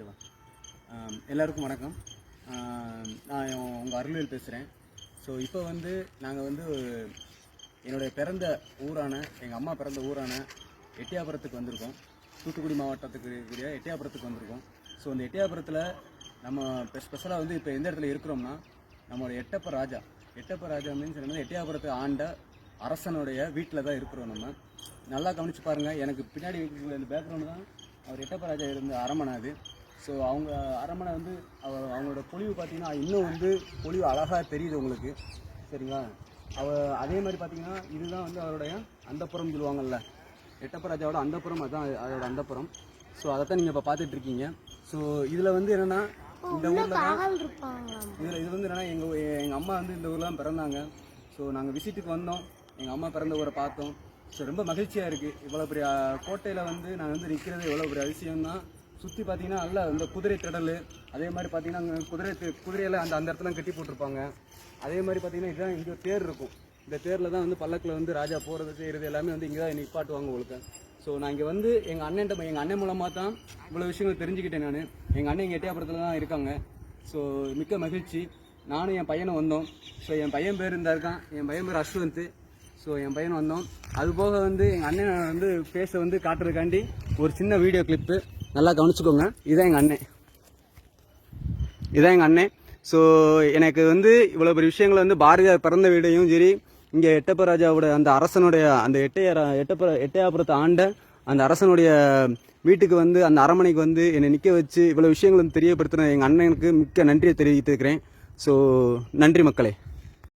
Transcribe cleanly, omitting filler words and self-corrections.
ஓகேவா? எல்லாருக்கும் வணக்கம். நான் உங்கள் அருள்வேல் பேசுகிறேன். ஸோ இப்போ வந்து நாங்கள் வந்து என்னுடைய பிறந்த ஊரான எங்கள் அம்மா பிறந்த ஊரான எட்டயாபுரத்துக்கு வந்திருக்கோம். தூத்துக்குடி மாவட்டத்துக்கு இருக்கக்கூடிய எட்டயாபுரத்துக்கு வந்திருக்கோம். ஸோ அந்த எட்டயாபுரத்தில் நம்ம ஸ்பெஷலாக வந்து இப்போ எந்த இடத்துல இருக்கிறோம்னா நம்மளோட எட்டப்ப ராஜா மீன்ஸ் என்ன, எட்டயாபுரத்தை ஆண்ட அரசனுடைய வீட்டில் தான் இருக்கிறோம். நம்ம நல்லா கவனித்து பாருங்கள். எனக்கு பின்னாடி இந்த பேக்ரவுண்டு தான் அவர் எட்டப்ப ராஜா இருந்த அரண்மனை அது. ஸோ அவங்க அரண்மனை வந்து அவங்களோட பொலிவு பார்த்தீங்கன்னா இன்னும் வந்து பொலிவு அழகாக தெரியுது உங்களுக்கு, சரிங்களா? அதே மாதிரி பார்த்தீங்கன்னா இதுதான் வந்து அவருடைய அந்தப்புறம் சொல்லுவாங்கள்ல, எட்டப்ப ராஜாவோட அந்தப்புறம், அதுதான் அதோட அந்தப்புறம். ஸோ அதைத்தான் நீங்கள் இப்போ பார்த்துட்ருக்கீங்க. ஸோ இதில் வந்து என்னென்னா இந்த ஊரில் தான் இது வந்து என்னென்னா எங்கள் அம்மா வந்து இந்த ஊரில் தான் பிறந்தாங்க. ஸோ நாங்கள் விசிட்டுக்கு வந்தோம், எங்கள் அம்மா பிறந்த ஊரை பார்த்தோம். ஸோ ரொம்ப மகிழ்ச்சியாக இருக்குது. இவ்வளோ பெரிய கோட்டையில் வந்து நாங்கள் வந்து நிற்கிறது எவ்வளோ பெரிய அதிசயம்தான். சுற்றி பார்த்தீங்கன்னா நல்லா இந்த குதிரை திடல், அதே மாதிரி பார்த்தீங்கன்னா அங்கே குதிரையில் அந்த இடத்துல கட்டி போட்டிருப்பாங்க. அதே மாதிரி பார்த்தீங்கன்னா இதுதான் இங்கே தேர் இருக்கும். இந்த தேரில் தான் வந்து பல்லக்கில் வந்து ராஜா போகிறது செய்கிறது எல்லாமே வந்து இங்கே தான் நிப்பாட்டுவாங்க உங்களுக்கு. ஸோ நான் இங்கே வந்து எங்கள் அண்ணன் மூலமாக தான் இவ்வளோ விஷயங்கள் தெரிஞ்சுக்கிட்டேன். நான் எங்கள் அண்ணன் இங்கே எட்டயாபுரத்தில் தான் இருக்காங்க. ஸோ மிக்க மகிழ்ச்சி. நானும் என் பையனை வந்தோம். ஸோ என் பையன் பேர் இருக்கான், என் பையன் பேர் அஸ்வந்த். ஸோ என் பையன் வந்தோம். அதுபோக வந்து எங்கள் அண்ணன் வந்து பேச வந்து காட்டுறதுக்காண்டி ஒரு சின்ன வீடியோ கிளிப்பு நல்லா கவனிச்சுக்கோங்க. இதுதான் எங்கள் அண்ணன். ஸோ எனக்கு வந்து இவ்வளோ பெரிய விஷயங்கள் வந்து பாரதியார் பிறந்த வீடையும் சரி, இங்கே எட்டப்ப ராஜாவோட அந்த அரசனுடைய அந்த எட்டயாபுரத்தை ஆண்ட அந்த அரசனுடைய வீட்டுக்கு வந்து அந்த அரண்மனைக்கு வந்து என்னை நிற்க வச்சு இவ்வளோ விஷயங்கள் வந்து தெரியப்படுத்தின எங்கள் அண்ணனுக்கு மிக்க நன்றியை தெரிவித்துக்கிறேன். ஸோ நன்றி மக்களே.